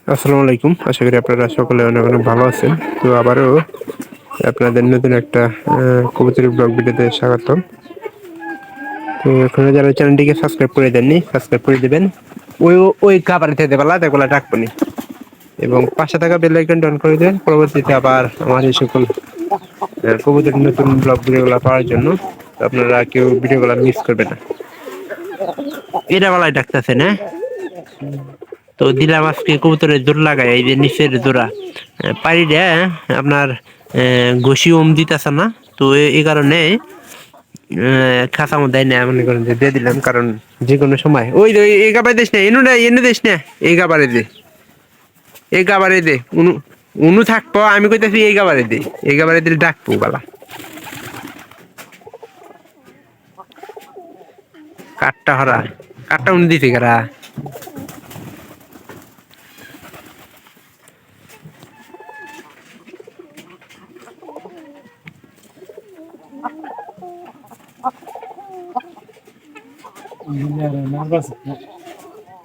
আসসালামু আলাইকুম। আশা করি আপনারা সকলে অনেক অনেক ভালো আছেন। তো আবারও আপনাদের নতুন একটা কবুতরি ব্লগ ভিডিওতে স্বাগতম। তো এখনো যারা চ্যানেলটিকে সাবস্ক্রাইব করে দেননি, সাবস্ক্রাইব করে দিবেন। ওই ওই কাবারিতে দেবেলা দেখবেলা ডাকবনি এবং পাশে থাকা বেল আইকনটা অন করে দেবেন। পরবর্তীতে আবার আমার এই সকল কবুতরি নতুন ব্লগ ভিডিওগুলো পাওয়ার জন্য আপনারা কেউ ভিডিওগুলো মিস করবেন না। এটা বেলায় ডাকতেছে না, তো দিলাম আজকে কবুতরের জোর লাগাই, এই যে নিচের জোড়া পারি রে আপনার ঘষি ওম দিতেছে না, তো এই কারণে খাঁচা মধ্যে না মনে করেন যে দিয়ে দিলাম, কারণ যে কোনো সময় ওই এই গাবারে দিস না, এনু দিস না, এই গাবারে দে, এই গাবারে দে, উনু উনু থাকবো, আমি কইতেছি এই গাবারে দে, এই গাবারে দিলে ডাকবো বালা। কাঠটা হরা, কাঠটা উনি দিছে কারা?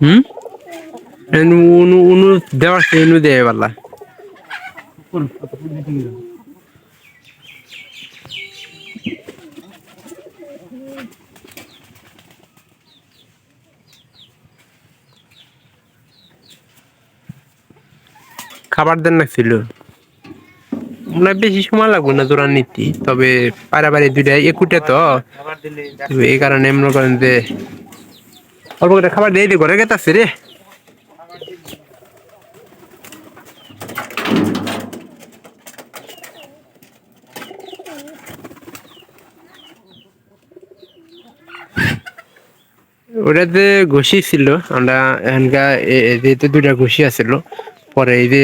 হুম, উনু উনু দেওয়ার এনু দেয় বালা। খাবার দেন না ছিল, মনে হয় বেশি সময় লাগবে না জোড়া নিতে, তবে পারাবারি দুইটা একুটে তো, এই কারণে মনে করেন যে অল্প করে খাবার দিয়ে দিই, ঘরে গেতাছে রে। ওটাতে ঘষি ছিল, আমরা এখানকার যেহেতু দুইটা ঘষি আছিল, পরে এই যে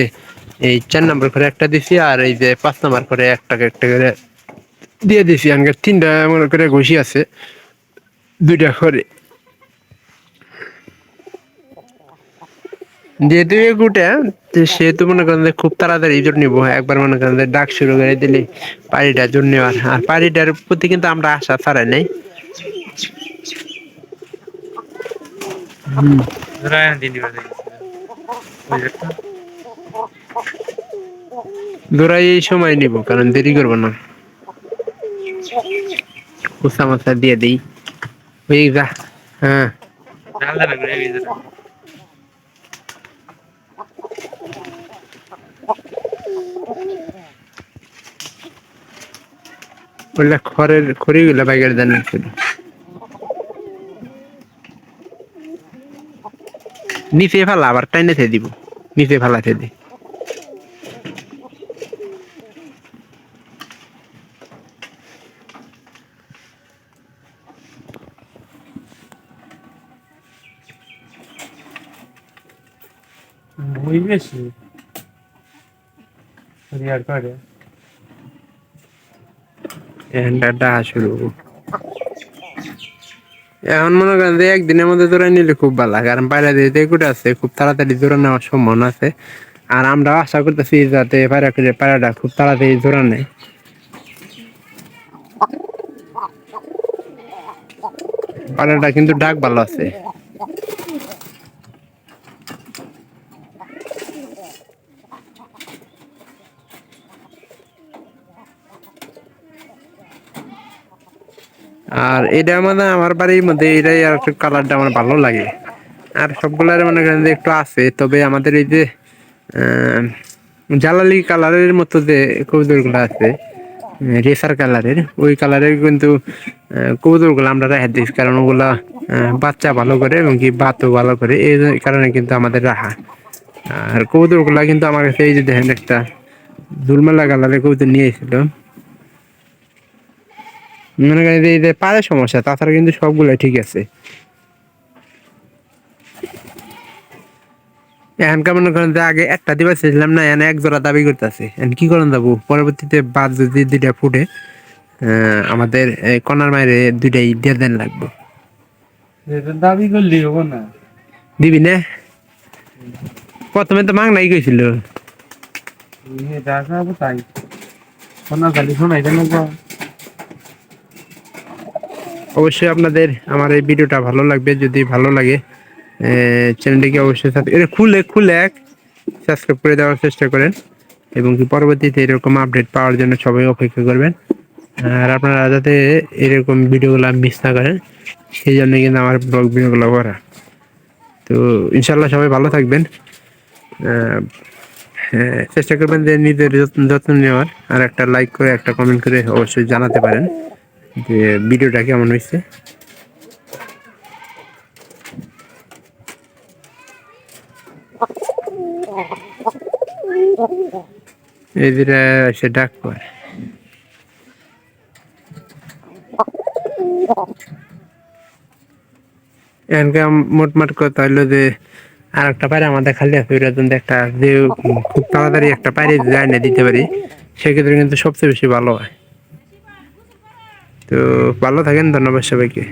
এই 4 নম্বর করে একটা দিছি, আর এই যে 5 নম্বর করে একটা একটা করে দিয়ে দিছি। এখানকার 3টা মনে করে ঘষি আছে, 2টা করে যেহেতু এগুটা, সেহেতু মনে করেন যে খুব তাড়াতাড়ি জোর নিবো, একবার মনে করেন যে ডাক শুরু করে দিলে পাড়িটা জোর নেওয়ার, আর পাড়িটার প্রতি কিন্তু আমরা আশা ছাড়াই নাই। দৌড়াই সময় নিব, কারণ দেরি করবো না। কুসা মাছা দিয়ে দিই, হয়ে যা। হ্যাঁ, বললে খড়ের খড়িগুলো বাইকের দেন ছিল, নিচে ফেলা আবার টাইনেতে দিব, নিচে ফেলাতে দি। শুরু এখন মনে করেন যে একদিনের মধ্যে জোড়া নিলে খুব ভালো, কারণ বাইরে যেহেতু এগুলো আছে, খুব তাড়াতাড়ি জোড়া নেওয়ার সম্ভাবনা আছে। আর আমরা আশা করতেছি যাতে পায়রাটা খুব তাড়াতাড়ি জোড়া নেয়। পায়রাটা কিন্তু ডাক ভালো আছে। আর এটা মানে আমার বাড়ির মধ্যে এটাই আর একটু কালারটা আমার ভালো লাগে। আর সবগুলার মনে করেন যে একটু আছে, তবে আমাদের এই যে জালালি কালারের মতো যে কবুতরগুলো আছে, রেসার কালারের, ওই কালারের কিন্তু কবুতরগুলো আমরা রেখে দিই, কারণ ওগুলা বাচ্চা ভালো করে এবং কি বাতও ভালো করে, এই কারণে কিন্তু আমাদের রাখা। আর কবুতরগুলা কিন্তু আমার কাছে এই যে দেখেন একটা দুলমেলা কালারের কবুতর নিয়ে এসেছিল, মনে করেন এই যে পায়ের সমস্যা, তাছাড়া কিন্তু সবগুলাই ঠিক আছে। এখানকার মনে করেন যে আগে একটা দিবা ছিলাম না, এখানে এক জোড়া দাবি করতেছে, কি করেন যাবো, পরবর্তীতে বাদ যদি 2টা ফুটে আমাদের কনার মায়ের 2টাই দিয়ে দেন লাগবে। দাবি করলি হবো না, দিবি না? প্রথমে তো মাং নাই কইছিল। তাই খালি শোনাই দেন। অবশ্যই আপনাদের আমার এই ভিডিওটা ভালো লাগবে, যদি ভালো লাগে চ্যানেলটিকে অবশ্যই খুলে খুলে সাবস্ক্রাইব করে দেওয়ার চেষ্টা করেন এবং কি পরবর্তীতে এরকম আপডেট পাওয়ার জন্য সবাই অপেক্ষা করবেন। আর আপনারা যাতে এরকম ভিডিওগুলো মিস না করেন সেই জন্য কিন্তু আমার ব্লগ ভিডিওগুলো করা। তো ইনশাল্লাহ সবাই ভালো থাকবেন। হ্যাঁ, চেষ্টা করবেন যে নিজের যত্ন নেওয়ার। আর একটা লাইক করে একটা কমেন্ট করে অবশ্যই জানাতে পারেন যে ভিডিওটা কেমন হয়েছে। এই যেটা সে ডাক করে এখানকার মোটমাট কথা হইলো যে আর একটা পায়রা আমাদের খালি আছে, ওইটার জন্য একটা যে খুব তাড়াতাড়ি একটা পায়রা যায় না দিতে পারি, সেক্ষেত্রে কিন্তু সবচেয়ে বেশি ভালো হয়। তো ভালো থাকেন, ধন্যবাদ সবাইকে।